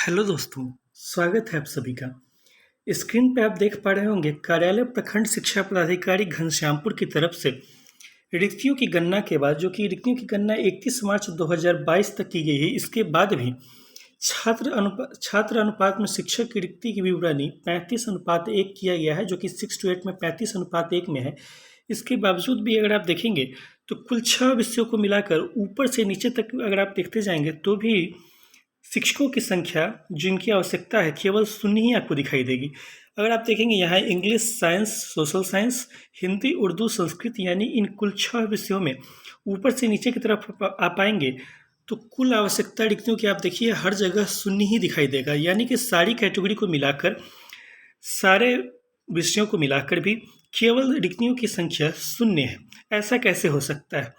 Hello दोस्तों, स्वागत है आप सभी का। स्क्रीन पे आप देख पा रहे होंगे कार्यालय प्रखंड शिक्षा पदाधिकारी घनश्यामपुर की तरफ से रिक्तियों की गणना के बाद, जो कि रिक्तियों की गणना 31 मार्च 2022 तक की गई है। इसके बाद भी छात्र अनुपात में शिक्षक की रिक्ति की विवरणी 35:1 किया गया है, जो कि 6:8 में 35:1 में है। इसके बावजूद भी अगर आप देखेंगे तो कुल 6 विषयों को मिलाकर ऊपर से नीचे तक अगर आप देखते जाएंगे तो भी शिक्षकों की संख्या जिनकी आवश्यकता है केवल शून्य ही आपको दिखाई देगी। अगर आप देखेंगे यहाँ English, science, social science, Hindi, Urdu, Sanskrit, यानी इन कुल 6 विषयों में ऊपर से नीचे की तरफ आप आएंगे तो कुल आवश्यकता रिक्तियों की आप देखिए हर जगह शून्य ही दिखाई देगा। यानी कि सारी कैटेगरी को मिलाकर, सारे विषयों को मिलाकर भी केवल रिक्तियों की संख्या शून्य है। ऐसा कैसे हो सकता है?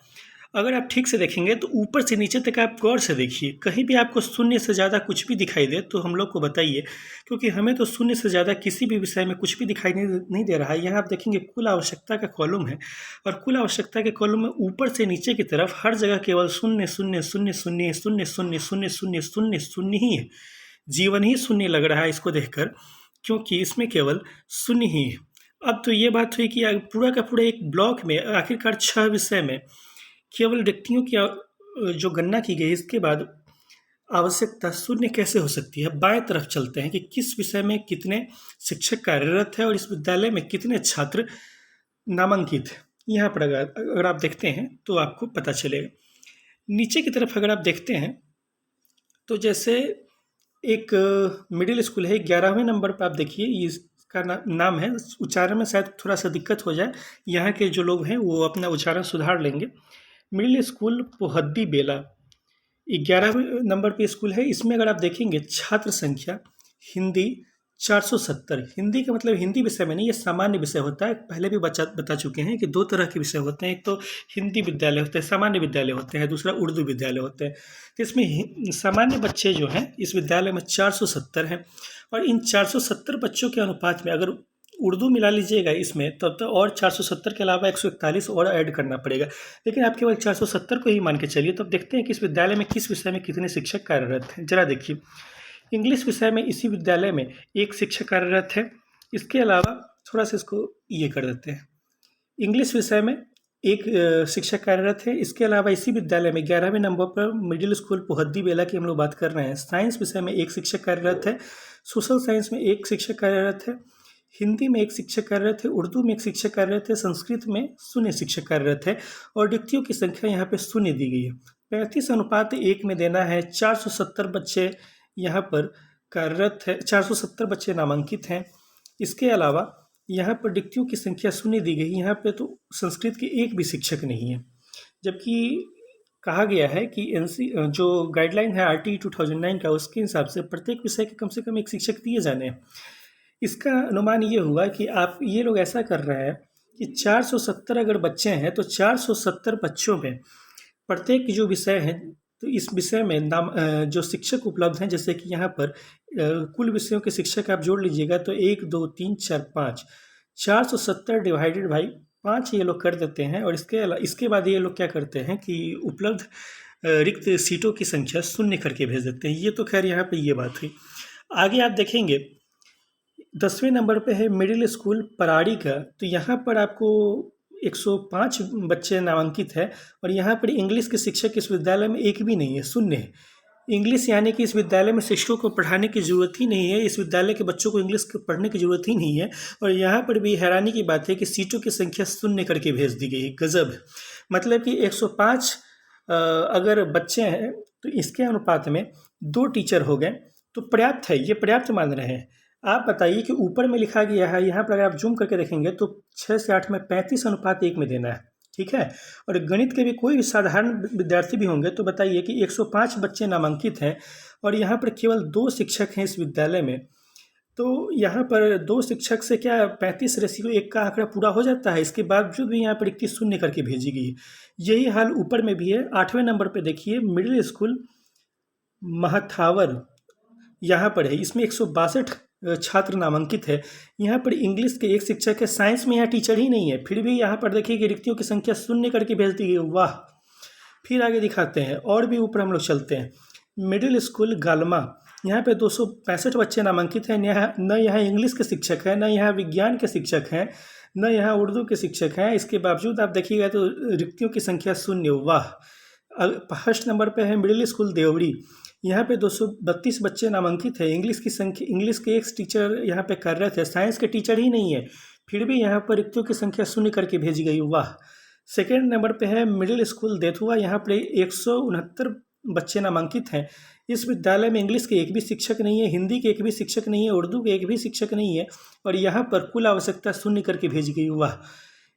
अगर आप ठीक से देखेंगे तो ऊपर से नीचे तक आप गौर से देखिए, कहीं भी आपको शून्य से ज़्यादा कुछ भी दिखाई दे तो हम लोग को बताइए, क्योंकि हमें तो शून्य से ज़्यादा किसी भी विषय में कुछ भी दिखाई नहीं दे रहा है। यहाँ आप देखेंगे कुल आवश्यकता का कॉलम है और कुल आवश्यकता के कॉलम में ऊपर से नीचे की तरफ हर जगह केवल शून्य शून्य शून्य शून्य शून्य शून्य शून्य शून्य शून्य शून्य ही है। जीवन ही शून्य लग रहा है इसको देखकर, क्योंकि इसमें केवल शून्य ही है। अब तो ये बात हुई कि पूरा का पूरा एक ब्लॉक में आखिरकार 6 विषय में केवल रिक्तियों की जो गणना की गई, इसके बाद आवश्यकता शून्य कैसे हो सकती है? बाएं तरफ चलते हैं कि किस विषय में कितने शिक्षक कार्यरत है और इस विद्यालय में कितने छात्र नामांकित है। यहाँ पर अगर आप देखते हैं तो आपको पता चलेगा। नीचे की तरफ अगर आप देखते हैं तो जैसे एक मिडिल स्कूल है, 11वें नंबर पर आप देखिए, इसका नाम है, उच्चारण में शायद थोड़ा सा दिक्कत हो जाए, यहाँ के जो लोग हैं वो अपना उच्चारण सुधार लेंगे। मिडिल स्कूल पोहद्दी बेला 11वें नंबर पे स्कूल है। इसमें अगर आप देखेंगे छात्र संख्या हिंदी 470। हिंदी का मतलब हिंदी विषय में नहीं, ये सामान्य विषय होता है। पहले भी बता चुके हैं कि 2 तरह के विषय होते हैं, एक तो हिंदी विद्यालय होते हैं, सामान्य विद्यालय होते हैं, दूसरा उर्दू विद्यालय होते हैं। तो इसमें सामान्य बच्चे जो हैं इस विद्यालय में 470 हैं, और इन 470 बच्चों के अनुपात में अगर उर्दू मिला लीजिएगा इसमें तब तो और 470 के अलावा 141 और ऐड करना पड़ेगा, लेकिन आप केवल 470 को ही मान के चलिए। तो अब देखते हैं कि इस विद्यालय में किस विषय में कितने शिक्षक कार्यरत हैं। जरा देखिए, इंग्लिश विषय में इसी विद्यालय में 1 शिक्षक कार्यरत है। इसके अलावा थोड़ा सा इसको ये कर देते हैं, इंग्लिश विषय में 1 शिक्षक कार्यरत है। इसके अलावा इसी विद्यालय में 11वें नंबर पर मिडिल स्कूल पोहद्दी बेला की हम लोग बात कर रहे हैं, साइंस विषय में 1 शिक्षक कार्यरत है, सोशल साइंस में 1 शिक्षक कार्यरत है, हिंदी में 1 शिक्षक कार्यरत है, उर्दू में 1 शिक्षक कार्यरत है, संस्कृत में 0 शिक्षक कार्यरत है, और रिक्तियों की संख्या यहाँ पे 0 दी गई है। 35:1 में देना है। 470 बच्चे यहाँ पर कार्यरत है, 470 बच्चे नामांकित हैं। इसके अलावा यहाँ पर रिक्तियों की संख्या 0 दी गई। यहाँ पे तो संस्कृत के 1 भी शिक्षक नहीं है, जबकि कहा गया है कि जो गाइडलाइन है RT 2009 का, उसके हिसाब से प्रत्येक विषय के कम से कम 1 शिक्षक दिए जाने हैं। इसका अनुमान ये हुआ कि आप ये लोग ऐसा कर रहे हैं कि 470 अगर बच्चे हैं तो 470 बच्चों में प्रत्येक जो विषय है तो इस विषय में जो शिक्षक उपलब्ध हैं, जैसे कि यहाँ पर कुल विषयों के शिक्षक आप जोड़ लीजिएगा तो 1 2 3 4 5, 470 डिवाइडेड बाई 5 ये लोग कर देते हैं। और इसके बाद ये लोग क्या करते हैं कि उपलब्ध रिक्त सीटों की संख्या 0 करके भेज देते हैं। ये तो खैर यहाँ पे ये बात हुई। आगे आप देखेंगे 10वें नंबर पे है मिडिल स्कूल पराड़ी का, तो यहाँ पर आपको 105 बच्चे नामांकित है, और यहाँ पर इंग्लिश के शिक्षक इस विद्यालय में 1 भी नहीं है, 0 है। इंग्लिश यानी कि इस विद्यालय में शिक्षकों को पढ़ाने की ज़रूरत ही नहीं है, इस विद्यालय के बच्चों को इंग्लिश पढ़ने की ज़रूरत ही नहीं है। और यहाँ पर भी हैरानी की बात है कि सीटों की संख्या 0 करके भेज दी गई। गजब है। मतलब कि 105 अगर बच्चे हैं तो इसके अनुपात में 2 टीचर हो गए तो पर्याप्त है, ये पर्याप्त मान रहे हैं। आप बताइए कि ऊपर में लिखा गया है, यहाँ पर अगर आप जूम करके देखेंगे तो 6 से 8 में 35:1 में देना है, ठीक है। और गणित के भी कोई भी साधारण विद्यार्थी भी होंगे तो बताइए कि 105 बच्चे नामांकित हैं और यहाँ पर केवल 2 शिक्षक हैं इस विद्यालय में। तो यहाँ पर 2 शिक्षक से क्या 35:1 का आंकड़ा पूरा हो जाता है? इसके बावजूद भी यहाँ पर 21 शून्य करके भेजी गई है। यही हाल ऊपर में भी है। 8वें नंबर पर देखिए मिडिल स्कूल महथावर यहाँ पर है, इसमें 162 छात्र नामांकित है। यहाँ पर इंग्लिश के 1 शिक्षक है, साइंस में यहाँ टीचर ही नहीं है, फिर भी यहाँ पर देखिए कि रिक्तियों की संख्या 0 करके भेज दी गई। वाह। फिर आगे दिखाते हैं और भी ऊपर हम लोग चलते हैं। मिडिल स्कूल गालमा यहाँ पे 265 बच्चे नामांकित हैं। न यहाँ इंग्लिश के शिक्षक हैं, न यहाँ विज्ञान के शिक्षक हैं, न यहाँ उर्दू के शिक्षक हैं। इसके बावजूद आप देखिएगा तो रिक्तियों की संख्या 0। वाह। फर्स्ट नंबर पे है मिडिल स्कूल देवड़ी। यहाँ पे 232 बच्चे नामांकित है। इंग्लिश के एक टीचर यहाँ पे कार्यरत है, साइंस के टीचर ही नहीं है, फिर भी यहाँ पर रिक्तियों की संख्या 0 करके भेजी गई। वाह। सेकेंड नंबर पे है मिडिल स्कूल देथुआ। यहाँ पे 169 बच्चे नामांकित हैं। इस विद्यालय में इंग्लिश के एक भी शिक्षक नहीं है, हिंदी के एक भी शिक्षक नहीं है, उर्दू के एक भी शिक्षक नहीं है, और यहाँ पर कुल आवश्यकता 0 करके भेजी गई। वाह।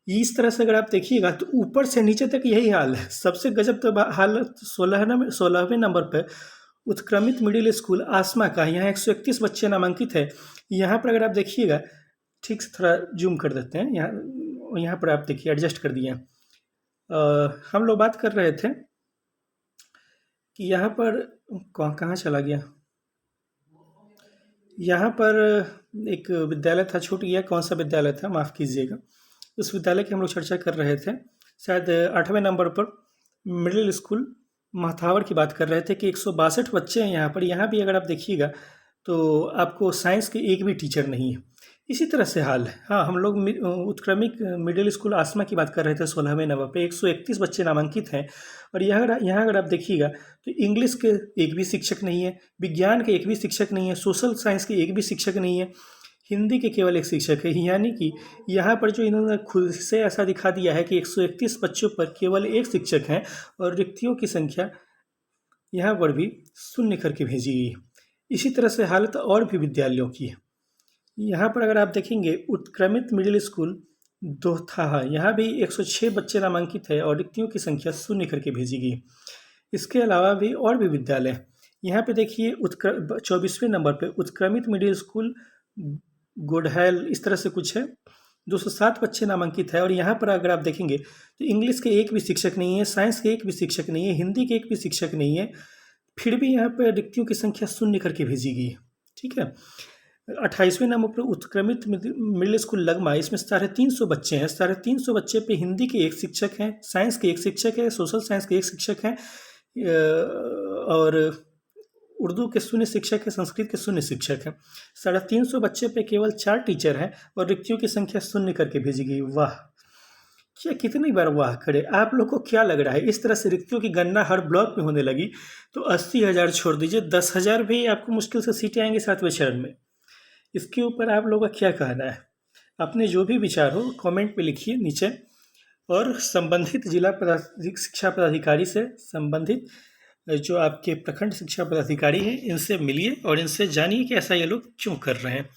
इस तरह से अगर आप देखिएगा तो ऊपर से नीचे तक यही हाल है। सबसे गजब तो हाल 16वें नंबर पर उत्क्रमित मिडिल स्कूल आसमा का। यहाँ 131 बच्चे नामांकित है। यहाँ पर अगर आप देखिएगा, ठीक से थोड़ा जूम कर देते हैं, यहाँ पर आप देखिए एडजस्ट कर दिए। हम लोग बात कर रहे थे कि यहाँ पर कहाँ चला गया। यहाँ पर एक विद्यालय था, छूट गया, कौन सा विद्यालय था, माफ़ कीजिएगा। उस विद्यालय की हम लोग चर्चा कर रहे थे, शायद 8वें नंबर पर मिडिल स्कूल माथावर की बात कर रहे थे कि 162 बच्चे हैं यहाँ पर। यहाँ भी अगर आप देखिएगा तो आपको साइंस के एक भी टीचर नहीं है। इसी तरह से हाल है। हाँ, हम लोग उत्क्रमित मिडिल स्कूल आसमा की बात कर रहे थे। 16वें नंबर पे 131 बच्चे नामांकित हैं, और यहाँ अगर आप देखिएगा तो इंग्लिश के एक भी शिक्षक नहीं है, विज्ञान के एक भी शिक्षक नहीं है, सोशल साइंस के एक भी शिक्षक नहीं है, हिंदी के केवल एक शिक्षक है। यानी कि यहाँ पर जो इन्होंने खुद से ऐसा दिखा दिया है कि 131 बच्चों पर केवल एक शिक्षक हैं, और रिक्तियों की संख्या यहाँ पर भी 0 करके भेजी गई है। इसी तरह से हालत और भी विद्यालयों की है। यहाँ पर अगर आप देखेंगे उत्क्रमित मिडिल स्कूल दोथा, यहाँ भी 106 बच्चे नामांकित है, और रिक्तियों की संख्या 0 करके भेजी गई। इसके अलावा भी और भी विद्यालय हैं। यहाँ पे देखिए 24वें नंबर पे उत्क्रमित मिडिल स्कूल गोडहैल, इस तरह से कुछ है, 207 बच्चे नामांकित है, और यहाँ पर अगर आप देखेंगे तो इंग्लिश के एक भी शिक्षक नहीं है, साइंस के एक भी शिक्षक नहीं है, हिंदी के एक भी शिक्षक नहीं है, फिर भी यहाँ पर रिक्तियों की संख्या 0 करके भेजी गई है। ठीक है। 28वें नंबर पर उत्क्रमित मिडिल स्कूल लगमा, इसमें 350 बच्चे हैं। 350 बच्चे पे हिंदी के एक शिक्षक हैं, साइंस के एक शिक्षक है, सोशल साइंस के एक शिक्षक हैं, और उर्दू के 0 शिक्षक है, संस्कृत के 0 शिक्षक हैं। 350 बच्चे पे केवल 4 टीचर हैं, और रिक्तियों की संख्या 0 करके भेजी गई। वाह। क्या कितनी बार वाह करे। आप लोग को क्या लग रहा है, इस तरह से रिक्तियों की गणना हर ब्लॉक में होने लगी तो 80,000 छोड़ दीजिए, 10,000 भी आपको मुश्किल से सीटें आएंगी 7वें चरण में। इसके ऊपर आप लोगों का क्या कहना है? अपने जो भी विचार हो कमेंट पे लिखिए नीचे, और संबंधित जिला शिक्षा पदाधिकारी से संबंधित जो आपके प्रखंड शिक्षा पदाधिकारी हैं, इनसे मिलिए और इनसे जानिए कि ऐसा ये लोग क्यों कर रहे हैं।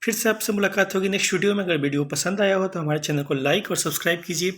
फिर से आपसे मुलाकात होगी नेक्स्ट वीडियो में। अगर वीडियो पसंद आया हो तो हमारे चैनल को लाइक और सब्सक्राइब कीजिए।